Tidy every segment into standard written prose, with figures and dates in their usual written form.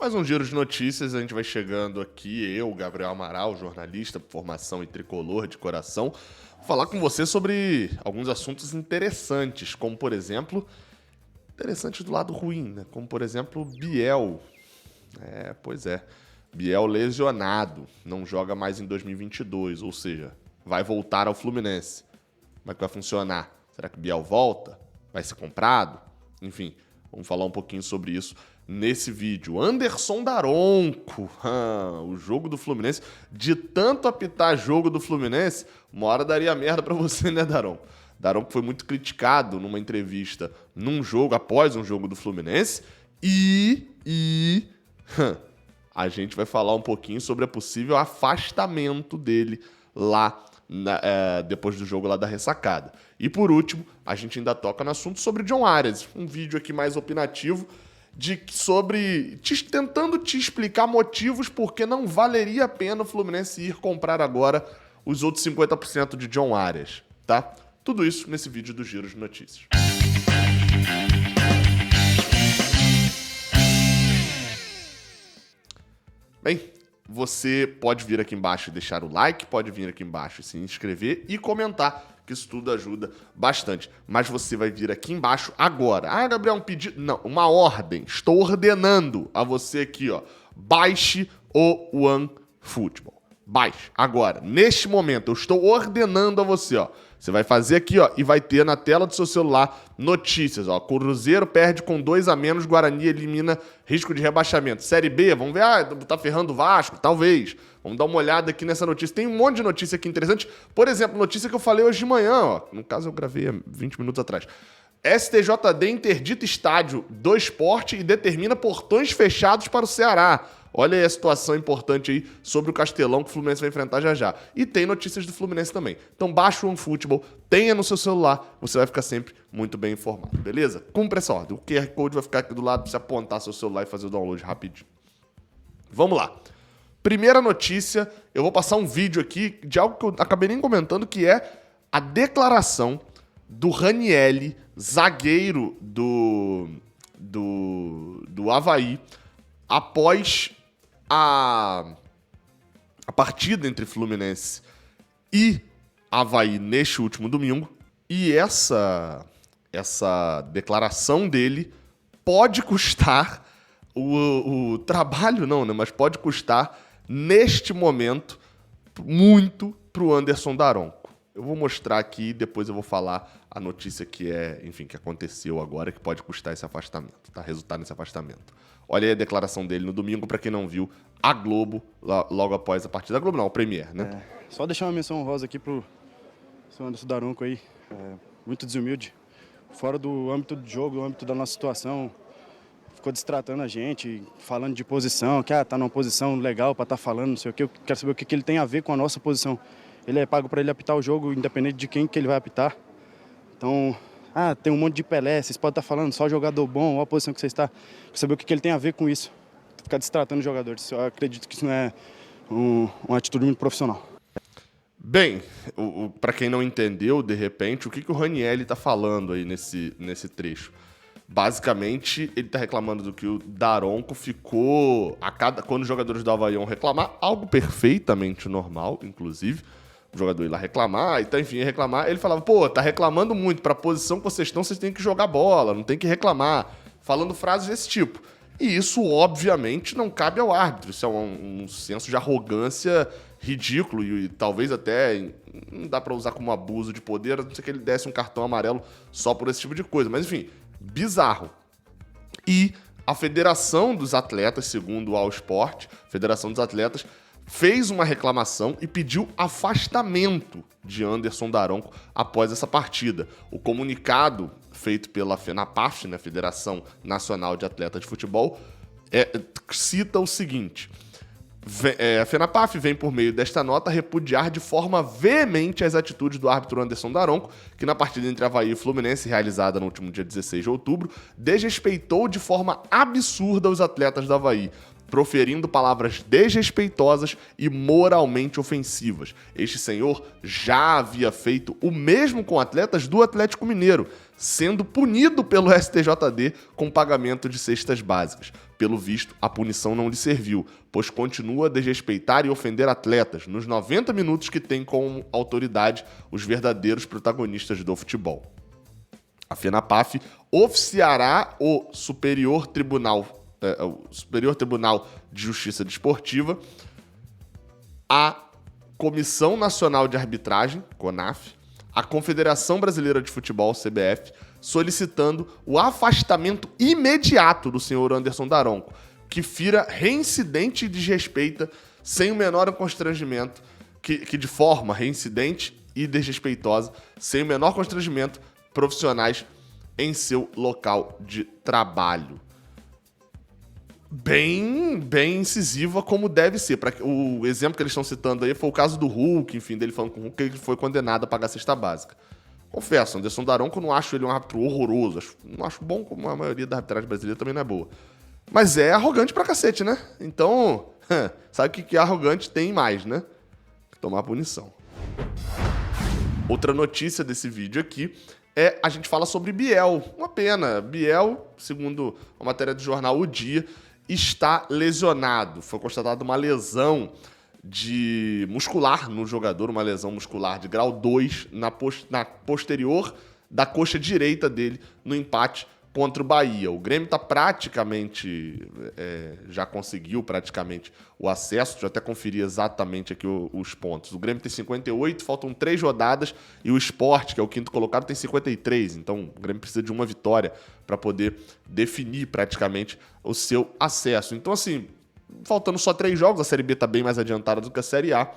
Mais um giro de notícias, a gente vai chegando aqui, eu, Gabriel Amaral, jornalista por formação e tricolor de coração, vou falar com você sobre alguns assuntos interessantes, como por exemplo, interessantes do lado ruim, né? Como por exemplo, Biel. Pois é, Biel lesionado, não joga mais em 2022, ou seja, vai voltar ao Fluminense. Como é que vai funcionar? Será que Biel volta? Vai ser comprado? Enfim, vamos falar um pouquinho sobre isso nesse vídeo. Anderson Daronco, o jogo do Fluminense. De tanto apitar jogo do Fluminense, uma hora daria merda pra você, né, Daronco? Daronco foi muito criticado numa entrevista após um jogo do Fluminense. A gente vai falar um pouquinho sobre o possível afastamento dele lá depois do jogo lá da ressacada. E por último, a gente ainda toca no assunto sobre John Arias. Um vídeo aqui mais opinativo tentando te explicar motivos porque não valeria a pena o Fluminense ir comprar agora os outros 50% de John Arias, tá? Tudo isso nesse vídeo do Giro de Notícias. Bem, você pode vir aqui embaixo e deixar o like, pode vir aqui embaixo e se inscrever e comentar, que isso tudo ajuda bastante. Mas você vai vir aqui embaixo agora. Gabriel, um pedido... Não, uma ordem. Estou ordenando a você aqui, ó. Baixe o OneFootball. Baixe. Agora, neste momento, eu estou ordenando a você, ó. Você vai fazer aqui, ó, e vai ter na tela do seu celular notícias, ó. Cruzeiro perde com 2 a menos, Guarani elimina risco de rebaixamento. Série B, vamos ver, tá ferrando o Vasco? Talvez. Vamos dar uma olhada aqui nessa notícia. Tem um monte de notícia aqui interessante. Por exemplo, notícia que eu falei hoje de manhã, ó. No caso, eu gravei há 20 minutos atrás. STJD interdita estádio do Sport e determina portões fechados para o Ceará. Olha aí a situação importante aí sobre o Castelão que o Fluminense vai enfrentar já já. E tem notícias do Fluminense também. Então baixa o OneFootball, tenha no seu celular, você vai ficar sempre muito bem informado, beleza? Cumpre essa ordem. O QR Code vai ficar aqui do lado para você apontar seu celular e fazer o download rapidinho. Vamos lá. Primeira notícia, eu vou passar um vídeo aqui de algo que eu acabei nem comentando, que é a declaração do Ranielli, zagueiro do Avaí, após a partida entre Fluminense e Avaí neste último domingo. E essa declaração dele pode custar o trabalho, não, né? Mas pode custar, neste momento, muito pro Anderson Daronco. Eu vou mostrar aqui e depois eu vou falar a notícia que aconteceu agora, que pode custar esse afastamento, tá? Resultar nesse afastamento. Olha aí a declaração dele no domingo, para quem não viu, a Globo, logo após a partida. A Globo não, o Premier, né? Só deixar uma menção honrosa aqui pro seu Anderson Daronco aí, muito desumilde, fora do âmbito do jogo, do âmbito da nossa situação, ficou distratando a gente, falando de posição, que tá numa posição legal para estar falando, não sei o que, eu quero saber o que ele tem a ver com a nossa posição. Ele é pago para ele apitar o jogo, independente de quem que ele vai apitar. Então, tem um monte de Pelé, vocês podem estar falando só jogador bom, ou a posição que você está. Quero saber o que ele tem a ver com isso. Ficar distratando os jogadores. Eu acredito que isso não é uma atitude muito profissional. Bem, para quem não entendeu, de repente, o que o Ranielli está falando aí nesse trecho? Basicamente, ele está reclamando do que o Daronco ficou... Quando os jogadores do Avaí iam reclamar, algo perfeitamente normal, inclusive, o jogador ir lá reclamar, ele falava, tá reclamando muito, pra posição que vocês estão, vocês têm que jogar bola, não tem que reclamar, falando frases desse tipo. E isso, obviamente, não cabe ao árbitro, isso é um senso de arrogância ridículo e talvez até não dá pra usar como abuso de poder, a não ser que ele desse um cartão amarelo só por esse tipo de coisa, mas enfim, bizarro. E a Federação dos Atletas, segundo o All Sport, Federação dos Atletas, fez uma reclamação e pediu afastamento de Anderson Daronco após essa partida. O comunicado feito pela FENAPAF, né, Federação Nacional de Atletas de Futebol, cita o seguinte: a FENAPAF vem, por meio desta nota, repudiar de forma veemente as atitudes do árbitro Anderson Daronco, que na partida entre Avaí e Fluminense, realizada no último dia 16 de outubro, desrespeitou de forma absurda os atletas do Avaí. proferindo palavras desrespeitosas e moralmente ofensivas. Este senhor já havia feito o mesmo com atletas do Atlético Mineiro, sendo punido pelo STJD com pagamento de cestas básicas. Pelo visto, a punição não lhe serviu, pois continua a desrespeitar e ofender atletas nos 90 minutos que tem como autoridade os verdadeiros protagonistas do futebol. A FENAPAF oficiará o Superior Tribunal de Justiça Desportiva, a Comissão Nacional de Arbitragem, CONAF, a Confederação Brasileira de Futebol, CBF, solicitando o afastamento imediato do senhor Anderson Daronco, que fira reincidente e desrespeita sem o menor constrangimento, que de forma reincidente e desrespeitosa, sem o menor constrangimento, profissionais em seu local de trabalho. Bem incisiva como deve ser. O exemplo que eles estão citando aí foi o caso do Hulk, enfim, dele falando com o Hulk, que ele foi condenado a pagar a cesta básica. Confesso, Anderson Daronco, eu não acho ele um árbitro horroroso, não acho bom, como a maioria da arbitragem brasileira também não é boa. Mas é arrogante pra cacete, né? Então, sabe o que é arrogante? Tem mais, né? Tomar punição. Outra notícia desse vídeo aqui a gente fala sobre Biel. Uma pena. Biel, segundo a matéria do jornal O Dia, está lesionado. Foi constatada uma lesão muscular no jogador, uma lesão muscular de grau 2 na posterior da coxa direita dele no empate contra o Bahia. O Grêmio está praticamente, já conseguiu praticamente o acesso, deixa eu até conferir exatamente aqui os pontos. O Grêmio tem 58, faltam 3 rodadas, e o Sport, que é o quinto colocado, tem 53. Então o Grêmio precisa de uma vitória para poder definir praticamente o seu acesso. Então, assim, faltando só 3 jogos, a Série B está bem mais adiantada do que a Série A.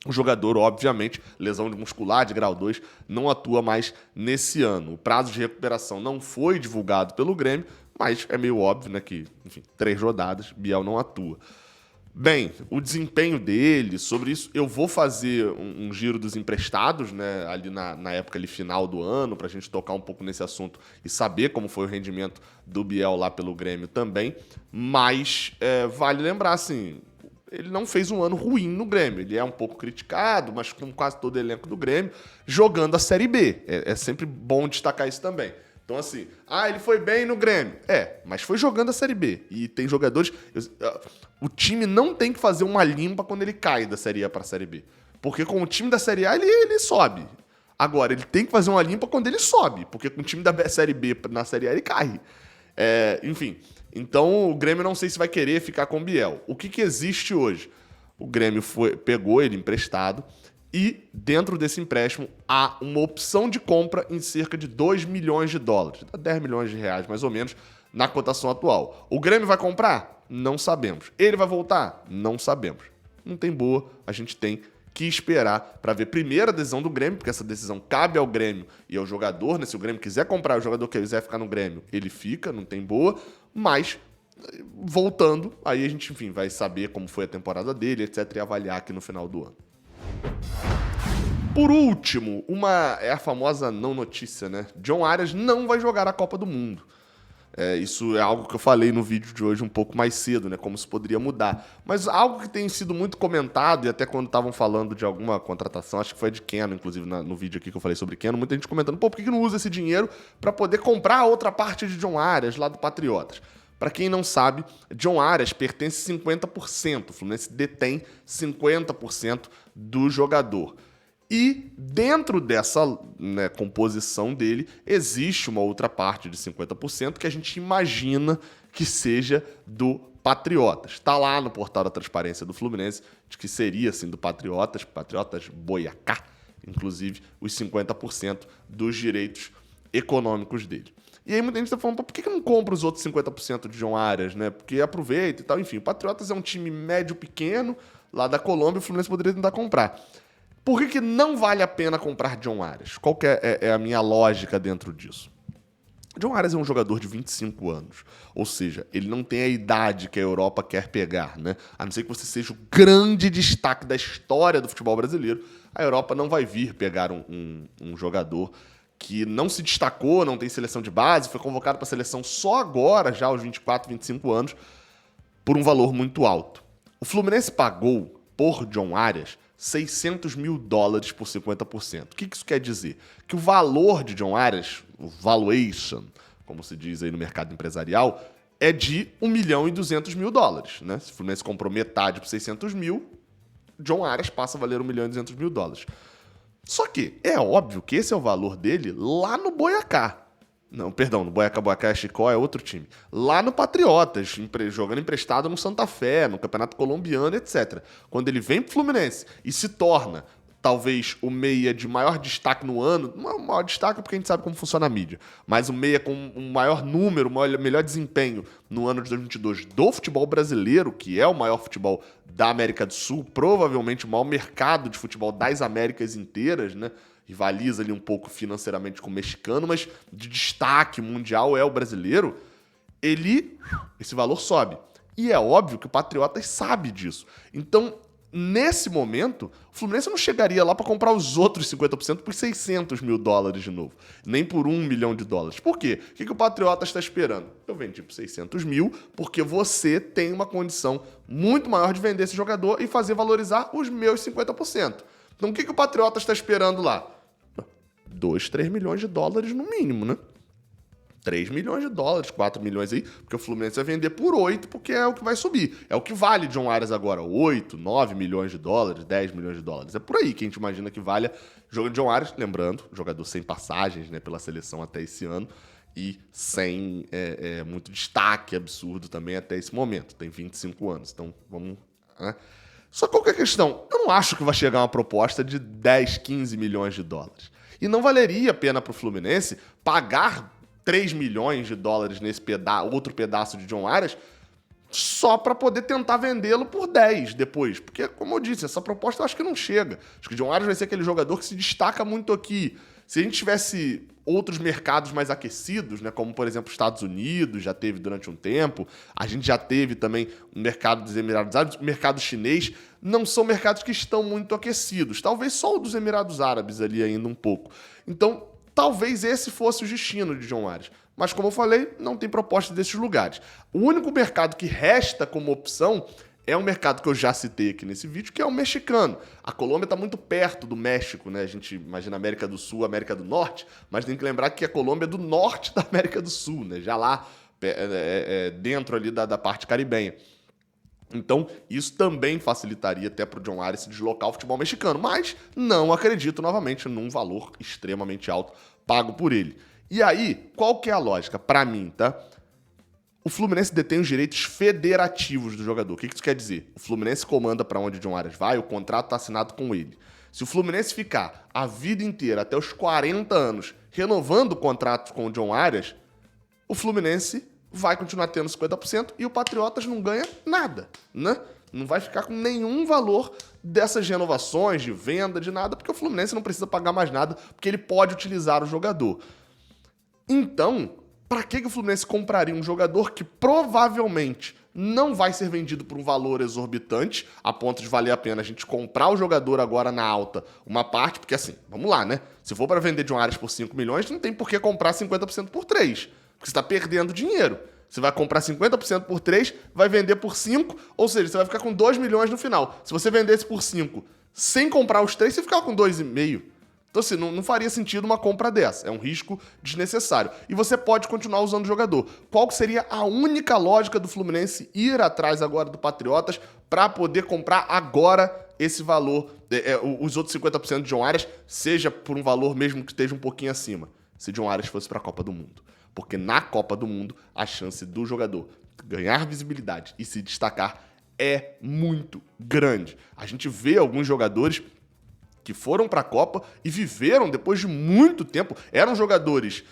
O jogador, obviamente, lesão muscular de grau 2, não atua mais nesse ano. O prazo de recuperação não foi divulgado pelo Grêmio, mas é meio óbvio, né, que, enfim, 3 rodadas, Biel não atua. Bem, o desempenho dele, sobre isso, eu vou fazer um giro dos emprestados, né, ali na época ali, final do ano, para a gente tocar um pouco nesse assunto e saber como foi o rendimento do Biel lá pelo Grêmio também, mas vale lembrar, assim, ele não fez um ano ruim no Grêmio. Ele é um pouco criticado, mas como quase todo elenco do Grêmio, jogando a Série B. É sempre bom destacar isso também. Então, assim, ele foi bem no Grêmio. Mas foi jogando a Série B. E tem jogadores... O time não tem que fazer uma limpa quando ele cai da Série A para a Série B. Porque com o time da Série A, ele sobe. Agora, ele tem que fazer uma limpa quando ele sobe. Porque com o time da Série B na Série A, ele cai. Enfim... Então, o Grêmio não sei se vai querer ficar com o Biel. O que existe hoje? O Grêmio pegou ele emprestado e, dentro desse empréstimo, há uma opção de compra em cerca de 2 milhões de dólares. 10 milhões de reais, mais ou menos, na cotação atual. O Grêmio vai comprar? Não sabemos. Ele vai voltar? Não sabemos. Não tem boa, a gente tem que esperar para ver primeiro a decisão do Grêmio, porque essa decisão cabe ao Grêmio e ao jogador, né? Se o Grêmio quiser comprar, o jogador quiser ficar no Grêmio, ele fica, não tem boa. Mas, voltando, aí a gente, enfim, vai saber como foi a temporada dele, etc, e avaliar aqui no final do ano. Por último, é a famosa não notícia, né? John Arias não vai jogar a Copa do Mundo. Isso é algo que eu falei no vídeo de hoje um pouco mais cedo, né? Como isso poderia mudar. Mas algo que tem sido muito comentado, e até quando estavam falando de alguma contratação, acho que foi de Keno, inclusive, no vídeo aqui que eu falei sobre Keno, muita gente comentando, por que não usa esse dinheiro para poder comprar a outra parte de John Arias lá do Patriotas? Para quem não sabe, John Arias pertence 50%, o Fluminense detém 50% do jogador. E dentro dessa, né, composição dele, existe uma outra parte de 50% que a gente imagina que seja do Patriotas. Está lá no portal da transparência do Fluminense, de que seria assim do Patriotas Boiacá, inclusive os 50% dos direitos econômicos dele. E aí muita gente está falando, por que não compra os outros 50% de John Arias, né? Porque aproveita e tal. Enfim, o Patriotas é um time médio-pequeno, lá da Colômbia, o Fluminense poderia tentar comprar. Por que não vale a pena comprar John Arias? Qual que é a minha lógica dentro disso? John Arias é um jogador de 25 anos. Ou seja, ele não tem a idade que a Europa quer pegar, né? A não ser que você seja o grande destaque da história do futebol brasileiro, a Europa não vai vir pegar um jogador que não se destacou, não tem seleção de base, foi convocado para a seleção só agora, já aos 24, 25 anos, por um valor muito alto. O Fluminense pagou por John Arias $600 mil por 50%. O que isso quer dizer? Que o valor de John Arias, o valuation, como se diz aí no mercado empresarial, é de $1.200.000, né? Se o Fluminense comprou metade por 600 mil, John Arias passa a valer $1.200.000. Só que é óbvio que esse é o valor dele lá no Boyacá. Não, perdão, no Boyacá é Chicó, é outro time. Lá no Patriotas, jogando emprestado no Santa Fé, no Campeonato Colombiano, etc. Quando ele vem pro Fluminense e se torna, talvez, o meia de maior destaque no ano, não é o maior destaque porque a gente sabe como funciona a mídia, mas o meia com um maior número, melhor desempenho no ano de 2022 do futebol brasileiro, que é o maior futebol da América do Sul, provavelmente o maior mercado de futebol das Américas inteiras, né? Rivaliza ali um pouco financeiramente com o mexicano, mas de destaque mundial é o brasileiro, esse valor sobe. E é óbvio que o Patriotas sabe disso. Então, nesse momento, o Fluminense não chegaria lá para comprar os outros 50% por $600 mil de novo, nem por $1 milhão. Por quê? O que o Patriotas está esperando? Eu vendi por 600 mil porque você tem uma condição muito maior de vender esse jogador e fazer valorizar os meus 50%. Então, o que o Patriotas está esperando lá? 2, 3 milhões de dólares no mínimo, né? 3 milhões de dólares, 4 milhões aí, porque o Fluminense vai vender por 8, porque é o que vai subir. É o que vale John Arias agora, 8, 9 milhões de dólares, 10 milhões de dólares. É por aí que a gente imagina que vale jogo de John Arias, lembrando, jogador sem passagens, né, pela seleção até esse ano, e sem muito destaque absurdo também até esse momento. Tem 25 anos, então vamos... Né? Só qual que é a questão? Eu não acho que vai chegar uma proposta de 10, 15 milhões de dólares. E não valeria a pena para o Fluminense pagar 3 milhões de dólares nesse outro pedaço de John Arias só para poder tentar vendê-lo por 10 depois. Porque, como eu disse, essa proposta eu acho que não chega. Acho que o John Arias vai ser aquele jogador que se destaca muito aqui. Se a gente tivesse outros mercados mais aquecidos, né, como, por exemplo, os Estados Unidos, já teve durante um tempo, a gente já teve também o mercado dos Emirados Árabes, o mercado chinês, não são mercados que estão muito aquecidos. Talvez só o dos Emirados Árabes ali ainda um pouco. Então, talvez esse fosse o destino de John Arias. Mas, como eu falei, não tem proposta desses lugares. O único mercado que resta como opção é um mercado que eu já citei aqui nesse vídeo, que é o mexicano. A Colômbia está muito perto do México, né? A gente imagina América do Sul, América do Norte, mas tem que lembrar que a Colômbia é do norte da América do Sul, né? Já lá dentro ali da parte caribenha. Então, isso também facilitaria até para o John Arias se deslocar ao futebol mexicano, mas não acredito novamente num valor extremamente alto pago por ele. E aí, qual que é a lógica? Para mim, tá? O Fluminense detém os direitos federativos do jogador. O que isso quer dizer? O Fluminense comanda para onde o John Arias vai, o contrato está assinado com ele. Se o Fluminense ficar a vida inteira, até os 40 anos, renovando o contrato com o John Arias, o Fluminense vai continuar tendo 50% e o Patriotas não ganha nada, né? Não vai ficar com nenhum valor dessas renovações, de venda, de nada, porque o Fluminense não precisa pagar mais nada, porque ele pode utilizar o jogador. Então, para que o Fluminense compraria um jogador que provavelmente não vai ser vendido por um valor exorbitante, a ponto de valer a pena a gente comprar o jogador agora na alta, uma parte, porque assim, vamos lá, né? Se for para vender John Arias por 5 milhões, não tem por que comprar 50% por 3, porque você está perdendo dinheiro. Você vai comprar 50% por 3, vai vender por 5, ou seja, você vai ficar com 2 milhões no final. Se você vendesse por 5 sem comprar os 3, você ficava com 2,5. Então, assim, não faria sentido uma compra dessa. É um risco desnecessário. E você pode continuar usando o jogador. Qual que seria a única lógica do Fluminense ir atrás agora do Patriotas para poder comprar agora esse valor, os outros 50% de John Arias, seja por um valor mesmo que esteja um pouquinho acima, se John Arias fosse para a Copa do Mundo? Porque na Copa do Mundo, a chance do jogador ganhar visibilidade e se destacar é muito grande. A gente vê alguns jogadores que foram para a Copa e viveram depois de muito tempo. Eram jogadores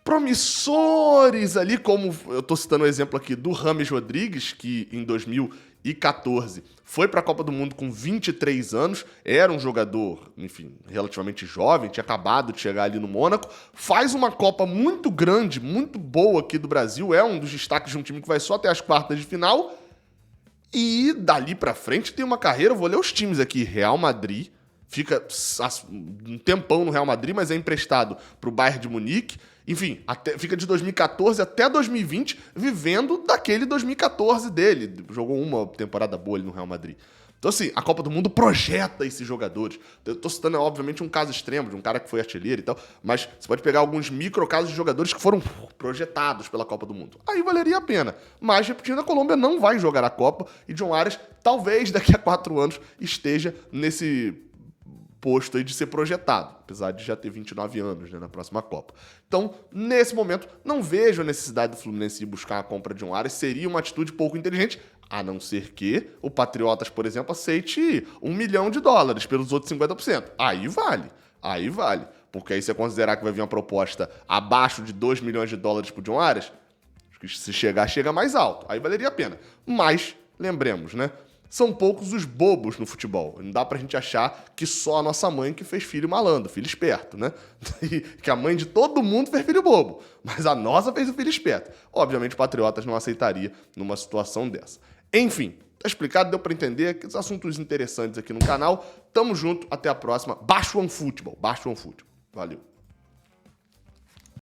promissores ali, como eu estou citando o exemplo aqui do James Rodrigues, que em 2014 foi para a Copa do Mundo com 23 anos, era um jogador, enfim, relativamente jovem, tinha acabado de chegar ali no Mônaco, faz uma Copa muito grande, muito boa aqui do Brasil, é um dos destaques de um time que vai só até as quartas de final, e dali para frente tem uma carreira, eu vou ler os times aqui, Real Madrid, fica um tempão no Real Madrid, mas é emprestado para o Bayern de Munique, Enfim, fica de 2014 até 2020 vivendo daquele 2014 dele. Jogou uma temporada boa ali no Real Madrid. Então, assim, a Copa do Mundo projeta esses jogadores. Eu tô citando, obviamente, um caso extremo de um cara que foi artilheiro e tal, mas você pode pegar alguns microcasos de jogadores que foram projetados pela Copa do Mundo. Aí valeria a pena. Mas, repetindo, a Colômbia não vai jogar a Copa e John Arias, talvez daqui a 4 anos, esteja nesse posto aí de ser projetado, apesar de já ter 29 anos, né, na próxima Copa. Então, nesse momento, não vejo a necessidade do Fluminense de buscar a compra de John Arias. Seria uma atitude pouco inteligente, a não ser que o Patriotas, por exemplo, aceite $1 milhão pelos outros 50%. Aí vale. Porque aí você considerar que vai vir uma proposta abaixo de $2 milhões pro John Arias, acho que se chegar, chega mais alto. Aí valeria a pena. Mas, lembremos, né? São poucos os bobos no futebol. Não dá pra gente achar que só a nossa mãe que fez filho malandro, filho esperto, né? E que a mãe de todo mundo fez filho bobo. Mas a nossa fez o filho esperto. Obviamente o Patriotas não aceitaria numa situação dessa. Enfim, tá explicado, deu pra entender. Que assuntos interessantes aqui no canal. Tamo junto, até a próxima. Baixa o OneFootball. Valeu.